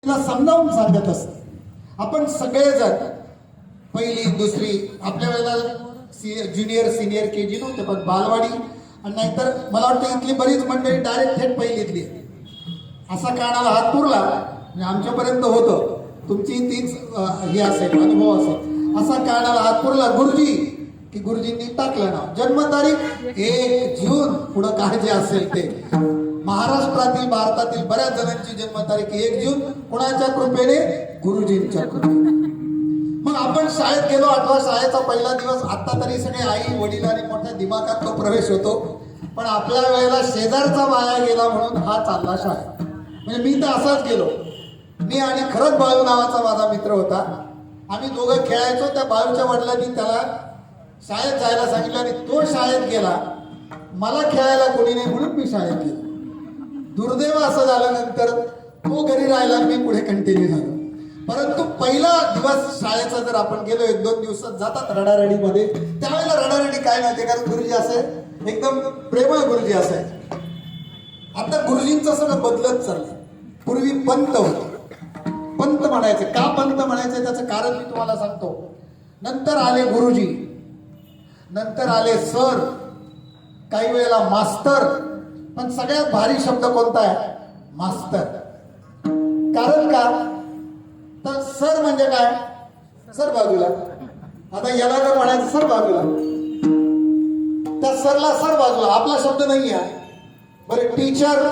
समजावून सांगत असते. आपण सगळेजण पहिली दुसरी आपल्या वेळेला ज्युनियर सिनियर केजी नव्हते, पण बालवाडी आणि नाहीतर मला वाटतं इथली बरीच मंडळी डायरेक्ट थेट पहिलीतली. असा कानाला हात पुरला म्हणजे आमच्यापर्यंत होतं, तुमची तीच हे असेल अनुभव असेल. असा कानाला हात पुरला गुरुजी की गुरुजींनी टाकलं नाव, जन्मतारीख 1 जून, पुढं काय जे असेल ते. महाराष्ट्रातील भारतातील बऱ्याच जणांची जन्मतारीख 1 जून, कुणाच्या कृपेने? गुरुजींच्या कृपेने. मग आपण शाळेत गेलो, 8व्या शाळेचा पहिला दिवस. आता तरी सगळे आई वडील आणि मोठ्या दिमागात तो प्रवेश होतो, पण आपल्या वेळेला शेजारचा वाया गेला म्हणून हा चालला शाळेत. म्हणजे मी तर असाच गेलो. मी आणि खरंच बाळू नावाचा माझा मित्र होता. आम्ही दोघं खेळायचो. त्या बाळूच्या वडिलांनी त्याला शाळेत जायला सांगितलं आणि तो शाळेत गेला. मला खेळायला कोणी नाही म्हणून मी शाळेत गेलो. दुर्दैव असं झालं, नंतर तो घरी राहिला, मी पुढे कंटिन्यू झालो. परंतु पहिला दिवस शाळेचा जर आपण गेलो, 1-2 दिवसात जातात रडारडीमध्ये. त्यावेळेला रडारडी काय नव्हते, कारण गुरुजी असे एकदम प्रेमळ गुरुजी असायचे. आता गुरुजींचं सगळं बदलत चाललंय. पूर्वी पंत होते, पंत म्हणायचे. का पंत म्हणायचे त्याचं कारण मी तुम्हाला सांगतो. नंतर आले गुरुजी, नंतर आले सर, काही वेळेला मास्तर, पण सगळ्यात भारी शब्द कोणता आहे? मास्तर. कारण का? तर सर म्हणजे काय? सर बाजूला. आता याला जर म्हणायचं सर बाजूला, त्या सरला सर बाजूला, आपला शब्द नाही आहे. बरं, टीचर,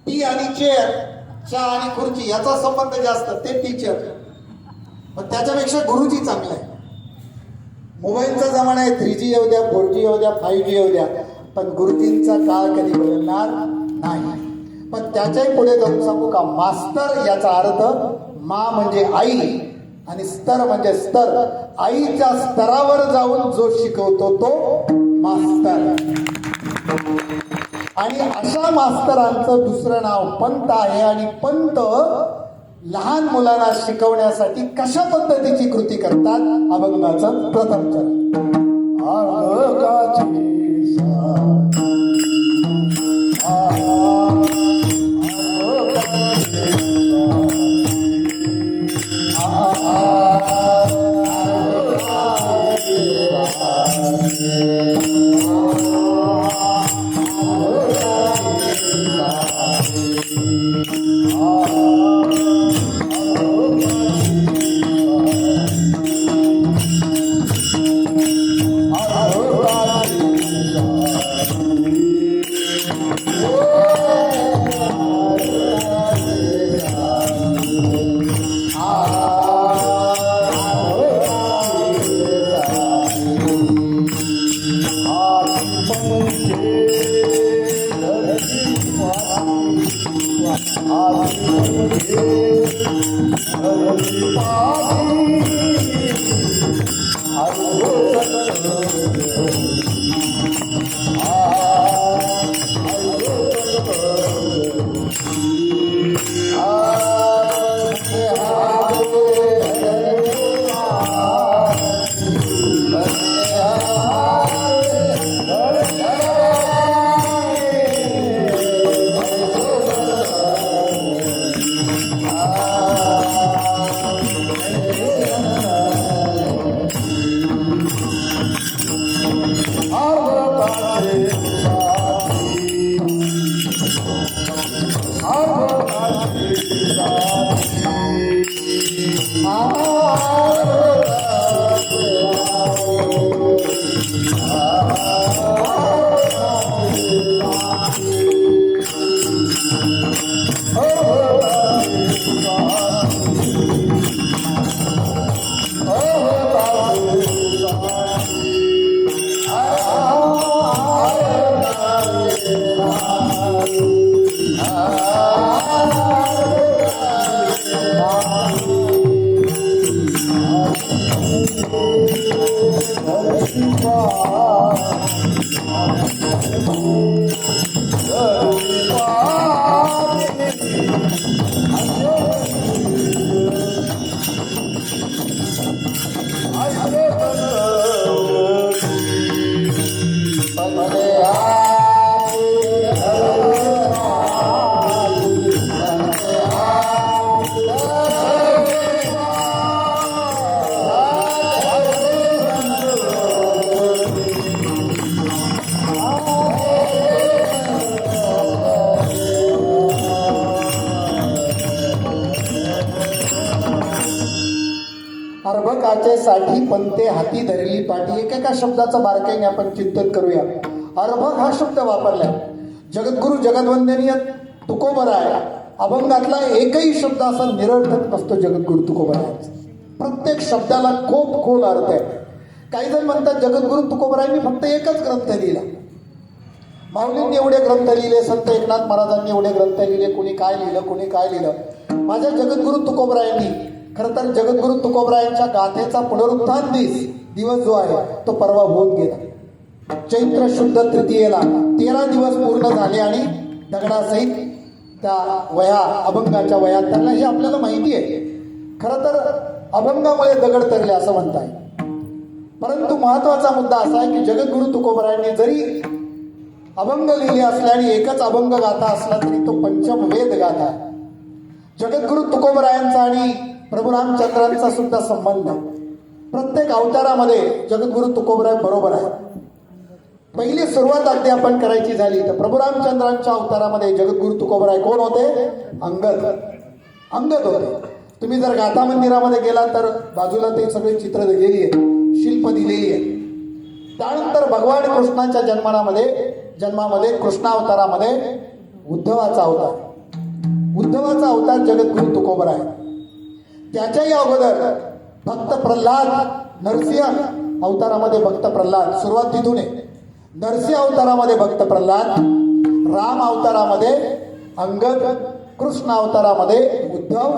टी आणि चेअर, चहा आणि खुर्ची याचा संबंध जास्त, ते टीचर. पण त्याच्यापेक्षा गुरुजी चांगला आहे. मोबाईलचा जमाना आहे, 3G येऊ द्या, 4G येऊ द्या, 5G येऊ द्या, पण गुरुजींचा काळ कधी बदलणार नाही. पण त्याच्याही पुढे जाऊन सांगू का, मास्तर याचा अर्थ मा म्हणजे आई आणि स्तर म्हणजे स्तर. आईच्या स्तरावर जाऊन जो शिकवतो तो मास्तर. आणि अशा मास्तरांचं दुसरं नाव पंत आहे. आणि पंत लहान मुलांना शिकवण्यासाठी कशा पद्धतीची कृती करतात, अभंगाचं प्रथम चरण. अर्भकाचे साठी पंते हाती धरली पाठी. एकेका शब्दाचं बारकाईने आपण चिंतन करूया. अर्भक हा शब्द वापरलाय. जगद्गुरु जगद्वंदनीय तुकोबराय अभंगातला एकही शब्द असा निरर्थक नसतो. जगद्गुरु तुकोबरायांचा प्रत्येक शब्दाला खूप खोल अर्थ आहे. काही जण म्हणतात जगद्गुरु तुकोबरायांनी फक्त एकच ग्रंथ लिहिला. माऊलींनी एवढे ग्रंथ लिहिले, संत एकनाथ महाराजांनी एवढे ग्रंथ लिहिले, कोणी काय लिहिलं कोणी काय लिहिलं. माझ्या जगद्गुरु तुकोबरायांनी खरं तर जगद्गुरु तुकोबरायांच्या गाथेचा पुनरुत्थान दिवस जो आहे तो परवा होऊन गेला. चैत्र शुद्ध तृतीयेला 13 दिवस पूर्ण झाले आणि दगडासहित त्या वया अभंगाच्या वया तरल्या हे आपल्याला माहिती आहे. खरं तर अभंगामुळे दगड तरले असं म्हणताय. परंतु महत्वाचा मुद्दा असा आहे की जगद्गुरु तुकोबरायांनी जरी अभंग लिहिले असले आणि एकच अभंग गाथा असला तरी तो पंचम वेद गाथा आहे. जगद्गुरु तुकोबरायांचा आणि प्रभू रामचंद्रांचा सुद्धा संबंध आहे. प्रत्येक अवतारामध्ये जगद्गुरु तुकोबराय बरोबर आहे. पहिली सुरुवात अगदी आपण करायची झाली तर प्रभू रामचंद्रांच्या अवतारामध्ये जगद्गुरु तुकोबराय कोण होते? अंगद होते. तुम्ही जर गाथा मंदिरामध्ये गेला तर बाजूला ते सगळे चित्र दिलेली आहे, शिल्प दिलेली आहे. त्यानंतर भगवान कृष्णाच्या जन्मामध्ये कृष्णावतारामध्ये उद्धवाचा अवतार जगद्गुरु तुकोबराय. त्याच्याही अगोदर भक्त प्रल्हाद नरसिंह अवतारामध्ये भक्त प्रल्हाद, सुरुवात तिथून आहे. नरसिंह अवतारामध्ये भक्त प्रल्हाद, राम अवतारामध्ये अंगद, कृष्ण अवतारामध्ये उद्धव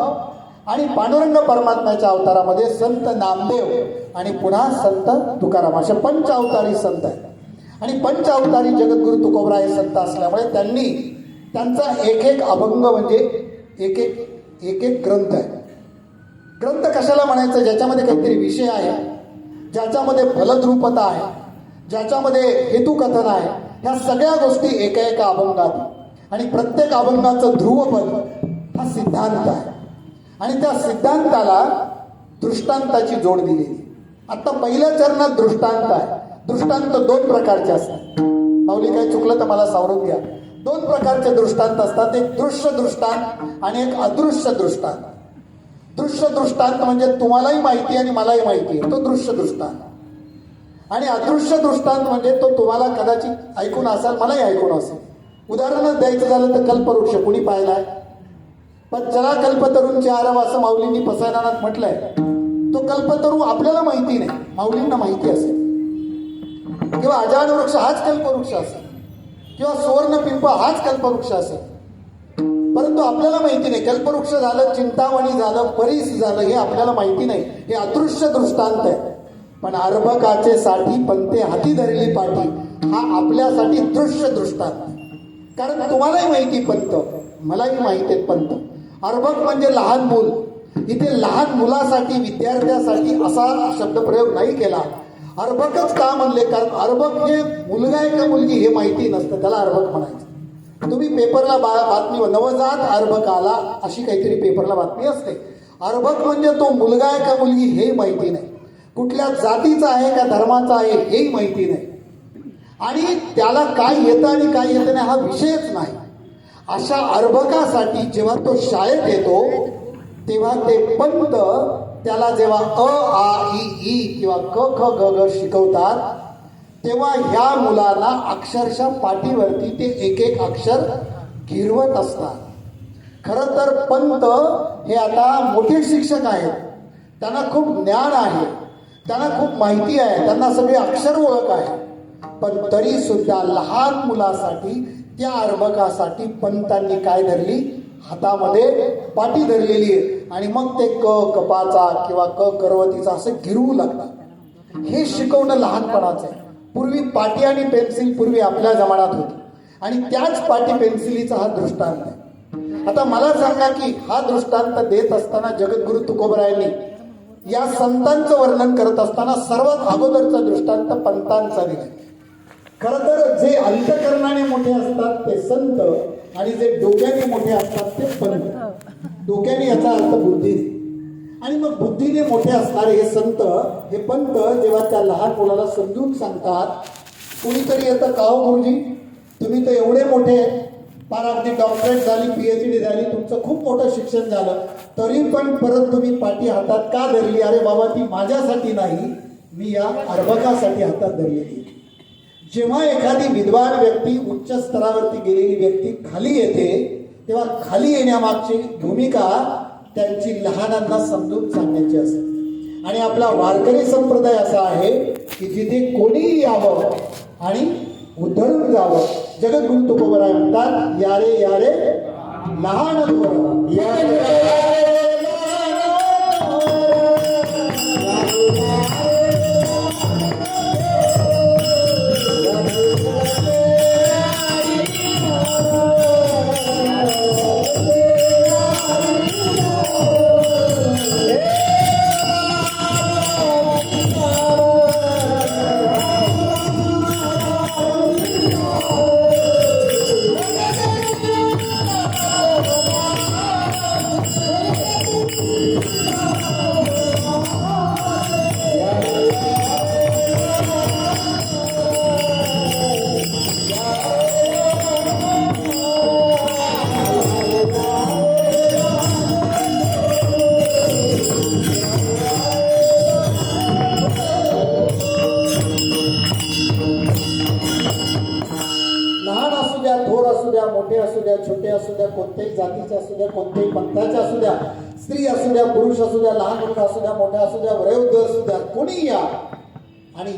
आणि पांडुरंग परमात्म्याच्या अवतारामध्ये संत नामदेव आणि पुन्हा संत तुकाराम असे पंचअवतारी संत आहेत. आणि पंचअवतारी जगद्गुरु तुकोबराय संत असल्यामुळे त्यांचा एक अभंग म्हणजे एक ग्रंथ आहे. ग्रंथ कशाला म्हणायचं? ज्याच्यामध्ये काहीतरी विषय आहे, ज्याच्यामध्ये फलद्रूपता आहे, ज्याच्यामध्ये हेतुकथन आहे. ह्या सगळ्या गोष्टी एका अभंगात आणि प्रत्येक अभंगाचं ध्रुवपद हा सिद्धांत आहे. आणि त्या सिद्धांताला दृष्टांताची जोड दिलेली. आता पहिल्या चरणात दृष्टांत आहे. दृष्टांत 2 प्रकारचे असतात. माऊली काही चुकलं तर मला सावरून घ्या. 2 प्रकारचे दृष्टांत असतात. एक दृश्य दृष्टांत आणि एक अदृश्य दृष्टांत. दृश्य दृष्टांत म्हणजे तुम्हालाही माहिती आणि मलाही माहिती आहे, तो दृश्य दृष्टांत. आणि अदृश्य दृष्टांत म्हणजे तो तुम्हाला कदाचित ऐकून असाल, मलाही ऐकून असेल. उदाहरणच द्यायचं झालं तर कल्पवृक्ष कुणी पाहिलाय? पण चला कल्पतरूंचे आरव असं माऊलींनी पसायदानात म्हटलंय. तो कल्पतरू आपल्याला माहिती नाही, माऊलींना माहिती असेल. किंवा अजान वृक्ष हाच कल्पवृक्ष असेल, किंवा सुवर्ण पिंप हाच कल्पवृक्ष असेल. परंतु आपल्याला माहिती नाही. कल्पवृक्ष झालं, चिंतामणी झालं, परीस झालं हे आपल्याला माहिती नाही. हे अदृश्य दृष्टांत आहे. पण अर्भकाचे साठी पंते हाती धरली पाठी हा आपल्यासाठी दृश्य दृष्टांत. कारण तुम्हालाही माहिती पंत, मलाही माहिती आहे पंत. अर्भक म्हणजे लहान मूल. इथे लहान मुलासाठी, विद्यार्थ्यासाठी असा शब्दप्रयोग नाही केला. अर्भकच का म्हणले? कारण अर्भक हे मुलगा आहे का मुलगी हे माहिती नसतं, त्याला अर्भक म्हणायचं. तुम्ही पेपरला बातमी नवजात अर्भक आला अशी काहीतरी पेपरला बातमी असते. अर्भक म्हणजे तो मुलगा आहे का मुलगी हे माहिती नाही, कुठल्या जातीचा आहे का धर्माचा आहे हेही माहिती नाही, आणि त्याला काय येतं आणि काय येतं नाही हा विषयच नाही. अशा अर्भकासाठी जेव्हा तो शाळेत येतो तेव्हा ते पंत त्याला जेव्हा अ आ इ ई किंवा क ख ग घ शिकवतात तेव्हा ह्या मुलांना अक्षरशः पाठीवरती ते एक अक्षर गिरवत असतात. खरं तर पंत हे आता मोठे शिक्षक आहेत, त्यांना खूप ज्ञान आहे, त्यांना खूप माहिती आहे, त्यांना सगळे अक्षर ओळख आहे. पण तरी सुद्धा लहान मुलासाठी, त्या अर्भकासाठी पंतांनी काय धरली? हातामध्ये पाटी धरलेली आहे. आणि मग ते क कपाचा किंवा क करवतीचा असं गिरवू लागतात. हे शिकवणं लहानपणाचं आहे. पूर्वी पाटी आणि पेन्सिल पूर्वी आपल्या जमान्यात होती आणि त्याच पाटी पेन्सिलीचा हा दृष्टांत आहे. आता मला सांगा की हा दृष्टांत देत असताना जगद्गुरु तुकोबरायांनी या संतांचं वर्णन करत असताना सर्वात अगोदरचा दृष्टांत पंतांचा दिला. खरं तर जे अंतकरणाने मोठे असतात ते संत आणि जे डोक्याने मोठे असतात ते पंत. डोक्याने याचा अर्थ बुद्धीने, आणि मग बुद्धीने मोठे असणारे हे संत, हे पंत जेव्हा त्या लहान मुलाला समजून सांगतात, कुणीतरी येतं का हो गुरुजी तुम्ही तर एवढे मोठे फार अगदी डॉक्टरेट झाली, PhD झाली, तुमचं खूप मोठं शिक्षण झालं, तरी पण परत तुम्ही पाठी हातात का धरली? अरे बाबा, ती माझ्यासाठी नाही, मी या अर्भकासाठी हातात धरलेली. जेव्हा एखादी विद्वान व्यक्ती, उच्च स्तरावरती गेलेली व्यक्ती खाली येते, तेव्हा खाली येण्यामागची भूमिका त्यांची लहानांना समजून सांगण्याची असते. आणि आपला वारकरी संप्रदाय असा आहे की जिथे कोणीही यावं आणि उधळून जावं. जगद्गुरु तुकोबराय म्हणतात, यारे यारे लहान थोर, यारे मोठे असू द्या, छोटे असू द्या, कोणत्याही जातीचे असू द्या, कोणत्याही पंथाचे असू द्या, स्त्री असू द्या, पुरुष असू द्या, लहान मुलगा असू द्या, मोठा असू द्या, वयोवृद्ध असू द्या, कोणी या आणि